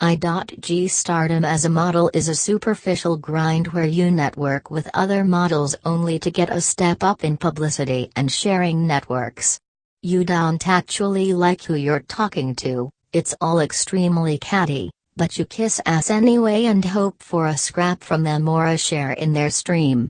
I.G stardom as a model is a superficial grind where you network with other models only to get a step up in publicity and sharing networks. You don't actually like who you're talking to, it's all extremely catty, but you kiss ass anyway and hope for a scrap from them or a share in their stream.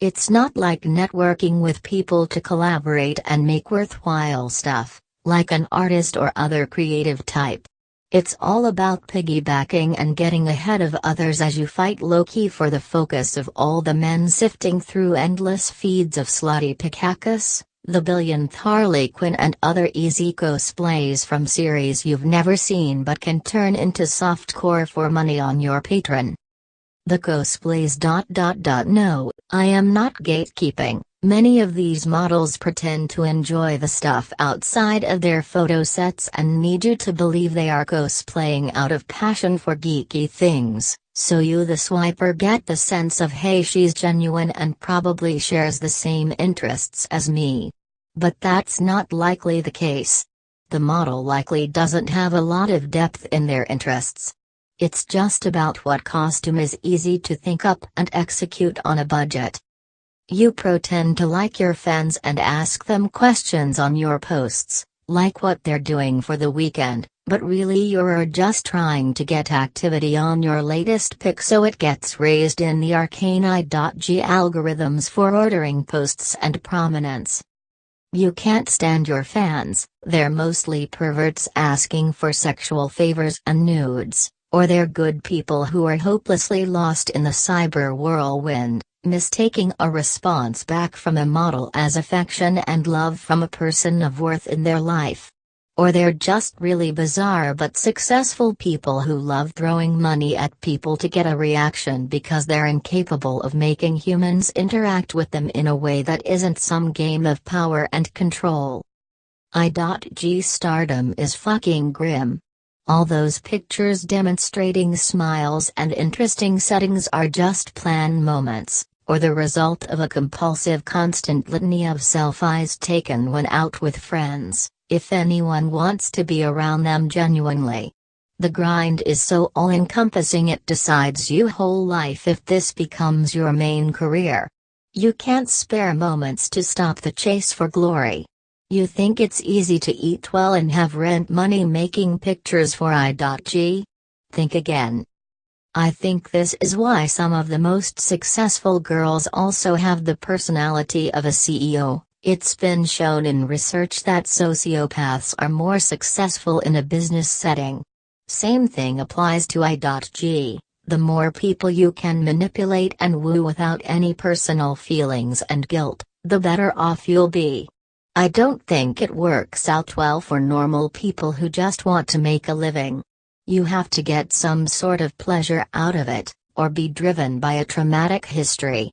It's not like networking with people to collaborate and make worthwhile stuff, like an artist or other creative type. It's all about piggybacking and getting ahead of others as you fight low-key for the focus of all the men sifting through endless feeds of slutty Pikakis, the billionth Harley Quinn and other easy cosplays from series you've never seen but can turn into softcore for money on your Patreon. The cosplays. No, I am not gatekeeping. Many of these models pretend to enjoy the stuff outside of their photo sets and need you to believe they are cosplaying out of passion for geeky things, so you the swiper get the sense of hey, she's genuine and probably shares the same interests as me. But that's not likely the case. The model likely doesn't have a lot of depth in their interests. It's just about what costume is easy to think up and execute on a budget. You pretend to like your fans and ask them questions on your posts, like what they're doing for the weekend, but really you're just trying to get activity on your latest pic so it gets raised in the arcane I.G algorithms for ordering posts and prominence. You can't stand your fans, they're mostly perverts asking for sexual favors and nudes, or they're good people who are hopelessly lost in the cyber whirlwind, mistaking a response back from a model as affection and love from a person of worth in their life. Or they're just really bizarre but successful people who love throwing money at people to get a reaction because they're incapable of making humans interact with them in a way that isn't some game of power and control. I.G stardom is fucking grim. All those pictures demonstrating smiles and interesting settings are just planned moments, or the result of a compulsive constant litany of selfies taken when out with friends, if anyone wants to be around them genuinely. The grind is so all-encompassing it decides your whole life if this becomes your main career. You can't spare moments to stop the chase for glory. You think it's easy to eat well and have rent money making pictures for I.G? Think again. I think this is why some of the most successful girls also have the personality of a CEO. It's been shown in research that sociopaths are more successful in a business setting. Same thing applies to I.G. The more people you can manipulate and woo without any personal feelings and guilt, the better off you'll be. I don't think it works out well for normal people who just want to make a living. You have to get some sort of pleasure out of it, or be driven by a traumatic history.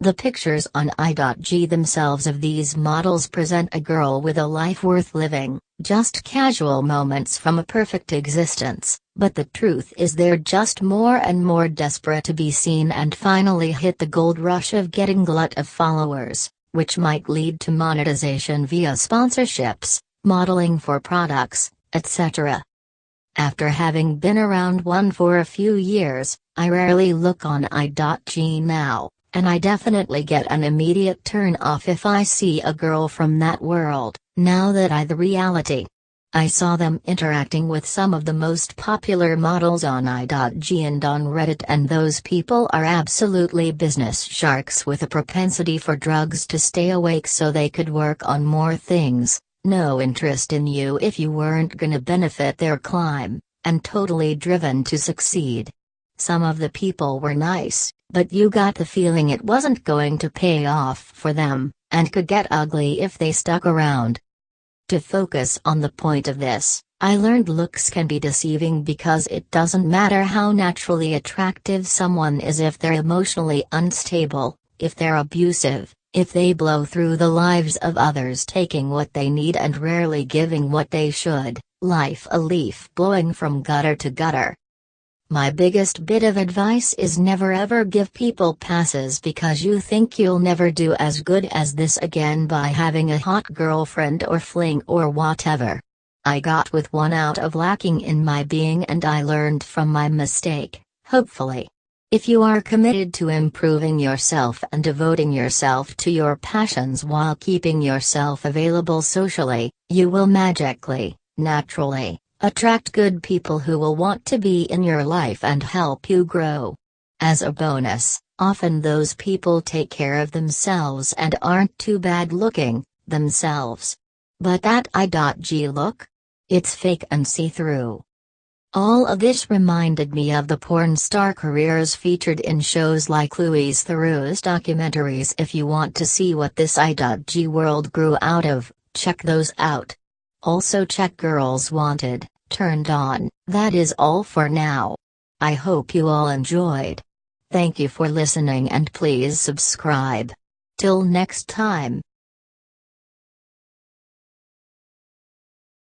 The pictures on I.G themselves of these models present a girl with a life worth living, just casual moments from a perfect existence, but the truth is they're just more and more desperate to be seen and finally hit the gold rush of getting glut of followers, which might lead to monetization via sponsorships, modeling for products, etc. After having been around one for a few years, I rarely look on I.G now, and I definitely get an immediate turn off if I see a girl from that world, now that the reality. I saw them interacting with some of the most popular models on I.G and on Reddit, and those people are absolutely business sharks with a propensity for drugs to stay awake so they could work on more things, no interest in you if you weren't gonna benefit their climb, and totally driven to succeed. Some of the people were nice, but you got the feeling it wasn't going to pay off for them, and could get ugly if they stuck around. To focus on the point of this, I learned looks can be deceiving because it doesn't matter how naturally attractive someone is if they're emotionally unstable, if they're abusive, if they blow through the lives of others taking what they need and rarely giving what they should, life a leaf blowing from gutter to gutter. My biggest bit of advice is never ever give people passes because you think you'll never do as good as this again by having a hot girlfriend or fling or whatever. I got with one out of lacking in my being and I learned from my mistake, hopefully. If you are committed to improving yourself and devoting yourself to your passions while keeping yourself available socially, you will magically, naturally, attract good people who will want to be in your life and help you grow. As a bonus, often those people take care of themselves and aren't too bad looking, themselves. But that I.G look? It's fake and see-through. All of this reminded me of the porn star careers featured in shows like Louis Theroux's documentaries. If you want to see what this I.G world grew out of, check those out. Also check Girls Wanted, Turned On. That is all for now. I hope you all enjoyed. Thank you for listening and please subscribe. Till next time.